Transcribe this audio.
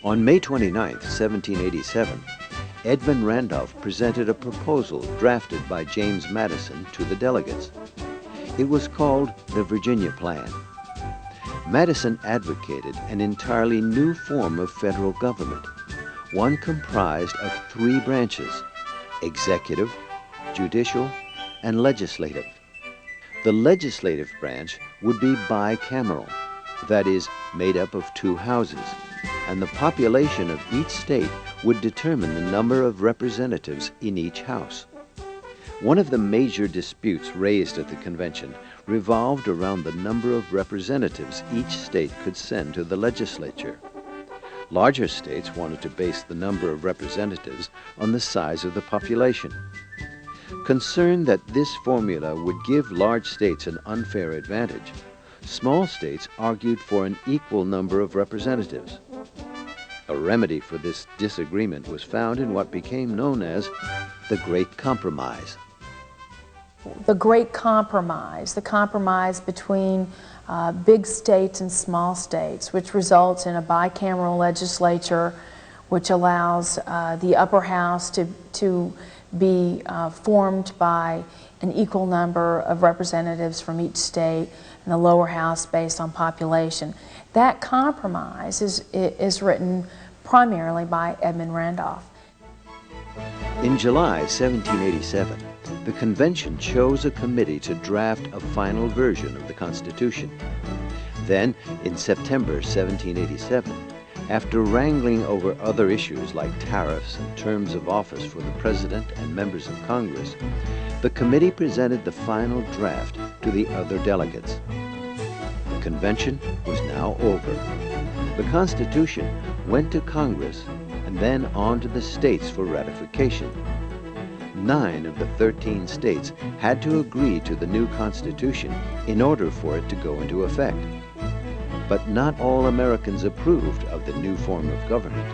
On May 29, 1787, Edmund Randolph presented a proposal drafted by James Madison to the delegates. It was called the Virginia Plan. Madison advocated an entirely new form of federal government, one comprised of three branches: executive, judicial, and legislative. The legislative branch would be bicameral, that is, made up of two houses, and the population of each state would determine the number of representatives in each house. One of the major disputes raised at the convention revolved around the number of representatives each state could send to the legislature. Larger states wanted to base the number of representatives on the size of the population. Concerned that this formula would give large states an unfair advantage, small states argued for an equal number of representatives. A remedy for this disagreement was found in what became known as the Great Compromise. The Great Compromise, the compromise between big states and small states, which results in a bicameral legislature, which allows the upper house to be formed by an equal number of representatives from each state, and the lower house based on population. That compromise is written primarily by Edmund Randolph. In July 1787, the convention chose a committee to draft a final version of the Constitution. Then, in September 1787, after wrangling over other issues like tariffs and terms of office for the President and members of Congress, the committee presented the final draft to the other delegates. The convention was now over. The Constitution went to Congress and then on to the states for ratification. 9 of the 13 states had to agree to the new Constitution in order for it to go into effect. But not all Americans approved of the new form of government.